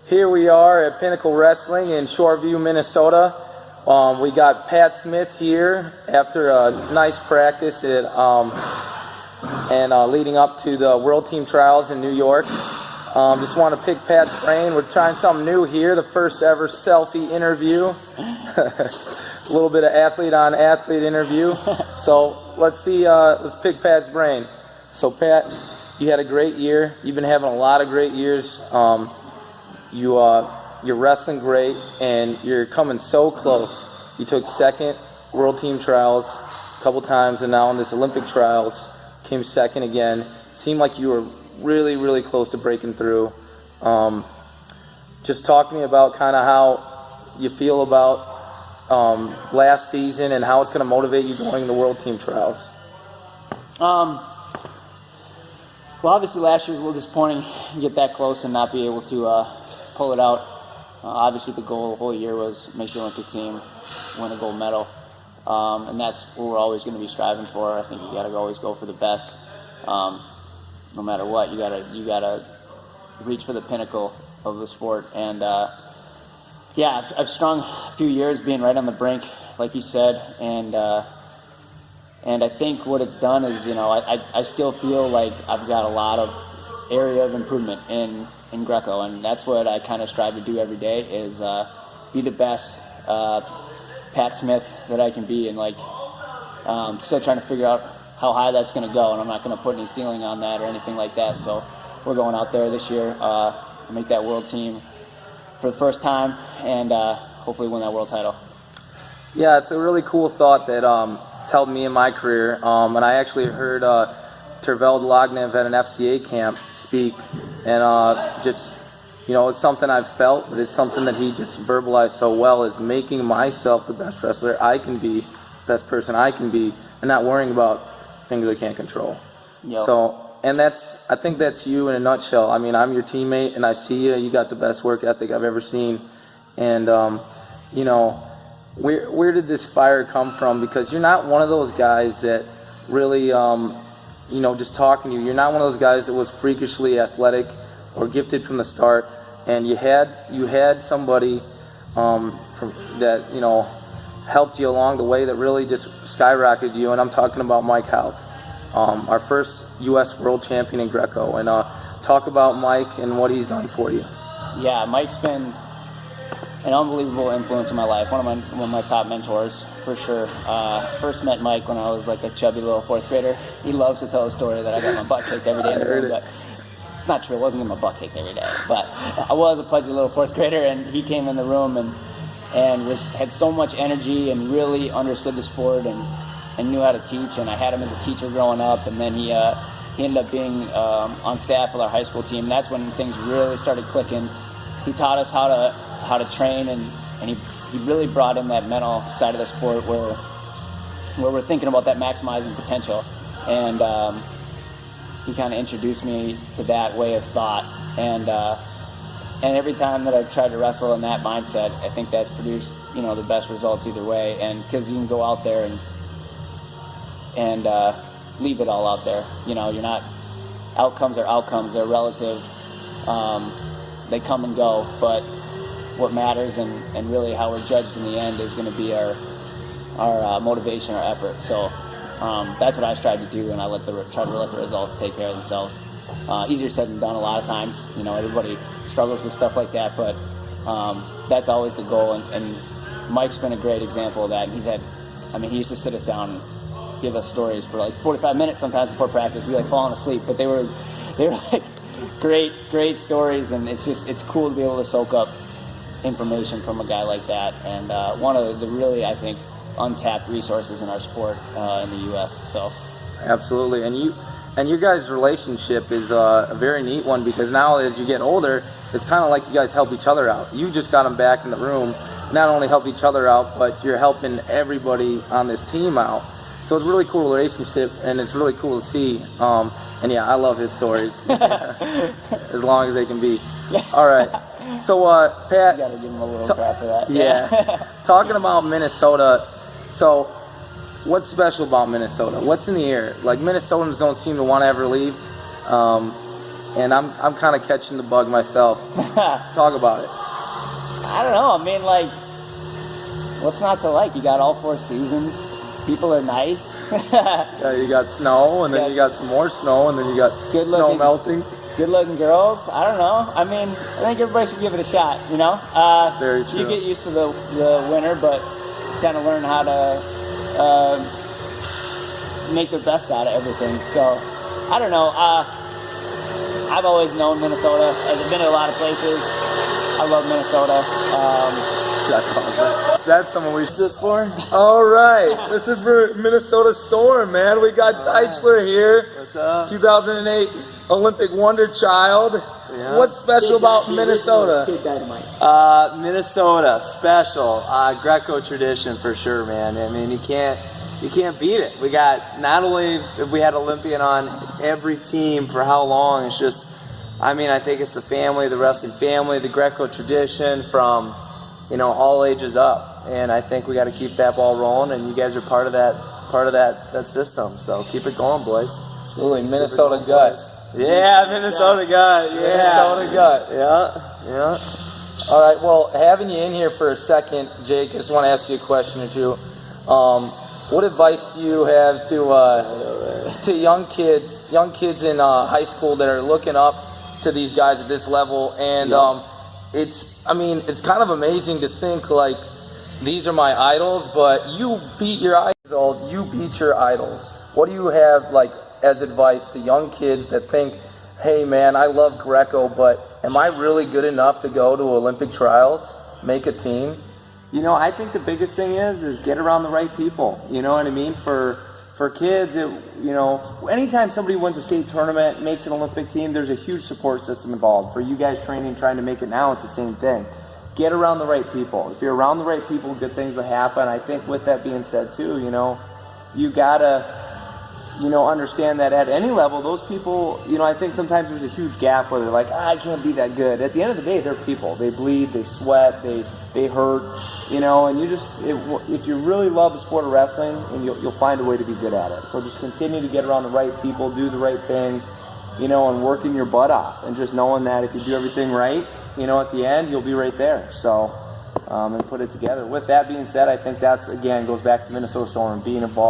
Here we are at Pinnacle Wrestling in Shoreview, Minnesota. We got Pat Smith here after a nice practice leading up to the World Team Trials in New York. Just want to pick Pat's brain. We're trying something new here, the first ever selfie interview. A little bit of athlete-on-athlete interview. So let's pick Pat's brain. So Pat, you had a great year. You've been having a lot of great years. You're wrestling great, and you're coming so close. You took second World Team Trials a couple times, and now in this Olympic Trials, came second again. Seemed like you were really, really close to breaking through. Just talk to me about kind of how you feel about last season and how it's going to motivate you going to the World Team Trials. Well, obviously last year was a little disappointing to get that close and not be able to pull it out. Obviously the goal the whole year was make the Olympic team, win a gold medal, and that's what we're always going to be striving for. I think you got to always go for the best, no matter what. You gotta reach for the pinnacle of the sport. And yeah, I've strung a few years being right on the brink, like you said, and I think what it's done is, I still feel like I've got a lot of area of improvement in Greco, and that's what I kind of strive to do every day is be the best Pat Smith that I can be, and still trying to figure out how high that's going to go, and I'm not going to put any ceiling on that or anything like that. So we're going out there this year, make that world team for the first time, and hopefully win that world title. Yeah, it's a really cool thought that it's helped me in my career, and I actually heard Tervel Lagnev at an FCA camp speak, and it's something I've felt, but it's something that he just verbalized so well, is making myself the best wrestler I can be, best person I can be, and not worrying about things I can't control. Yep. So, and I think that's you in a nutshell. I mean, I'm your teammate, and I see you got the best work ethic I've ever seen, and where did this fire come from? Because you're not one of those guys that really just talking to you, you're not one of those guys that was freakishly athletic or gifted from the start, and you had somebody that helped you along the way that really just skyrocketed you, and I'm talking about Mike Houck, our first U.S. World Champion in Greco, and talk about Mike and what he's done for you. Yeah, Mike's been an unbelievable influence in my life, one of my top mentors, for sure. First met Mike when I was like a chubby little fourth grader. He loves to tell the story that I got my butt kicked every day in the room, but it's not true. I wasn't getting my butt kicked every day, but I was a pudgy little fourth grader, and he came in the room and had so much energy and really understood the sport and knew how to teach. And I had him as a teacher growing up, and then he ended up being on staff with our high school team. That's when things really started clicking. He taught us how to train, and he really brought in that mental side of the sport where we're thinking about that maximizing potential, and he kind of introduced me to that way of thought, and every time that I've tried to wrestle in that mindset, I think that's produced the best results either way, and because you can go out there and leave it all out there. You're not, outcomes are outcomes, they're relative, they come and go, but what matters and really how we're judged in the end is going to be our motivation, our effort. So that's what I strive to do, and I try to let the results take care of themselves. Easier said than done a lot of times. Everybody struggles with stuff like that, but that's always the goal. And Mike's been a great example of that. He used to sit us down and give us stories for like 45 minutes sometimes before practice. We falling asleep, but they were like great stories, and it's cool to be able to soak up information from a guy like that, and one of the really, I think, untapped resources in our sport in the U.S. So, absolutely, and your guys' relationship is a very neat one, because now as you get older, it's kind of like you guys help each other out. You just got them back in the room, not only help each other out, but you're helping everybody on this team out. So it's a really cool relationship, and it's really cool to see. And yeah, I love his stories, as long as they can be. All right. So, Pat, you gotta give him a little crap for that. Yeah. Talking about Minnesota, so what's special about Minnesota? What's in the air? Like, Minnesotans don't seem to want to ever leave. and I'm kind of catching the bug myself. Talk about it. I don't know. I mean, like, what's not to like? You got all 4 seasons. People are nice. Yeah, you got snow, and then you got some more snow, and then you got snow melting. Good-looking girls. I don't know. I mean, I think everybody should give it a shot, you know? Very true. You get used to the winter, but kind of learn how to make the best out of everything. So, I don't know. I've always known Minnesota. I've been to a lot of places. I love Minnesota. That's someone we... What's this for? All right. This is for Minnesota Storm, man. We got Deitchler here. What's up? 2008 Olympic wonder child. Yeah. What's special about Minnesota? Kid Dynamite. Minnesota, special. Greco tradition for sure, man. I mean, you can't beat it. We got, not only have we had Olympian on every team for how long, it's just, I mean, I think it's the family, the wrestling family, the Greco tradition from, you know, all ages up. And I think we got to keep that ball rolling, and you guys are part of that system. So keep it going, boys. Absolutely. Minnesota gut. Yeah, Minnesota gut. Yeah. Minnesota gut. Yeah. All right. Well, having you in here for a second, Jake, I just want to ask you a question or two. What advice do you have to young kids in high school that are looking up to these guys at this level? And it's kind of amazing to think, like, these are my idols, but you beat your idols. You beat your idols. What do you have, like, as advice to young kids that think, hey, man, I love Greco, but am I really good enough to go to Olympic trials, make a team? You know, I think the biggest thing is get around the right people. You know what I mean? For kids, you know, anytime somebody wins a state tournament, makes an Olympic team, there's a huge support system involved. For you guys trying to make it now, it's the same thing. Get around the right people. If you're around the right people, good things will happen. I think with that being said, too, you know, you gotta, you know, understand that at any level, those people, you know, I think sometimes there's a huge gap where they're like, I can't be that good. At the end of the day, they're people. They bleed, they sweat, they hurt, you know, and you just, if you really love the sport of wrestling, and you'll find a way to be good at it. So just continue to get around the right people, do the right things, you know, and working your butt off, and just knowing that if you do everything right, you know, at the end, you'll be right there. So, and put it together. With that being said, I think that's, again, goes back to Minnesota Storm and being involved.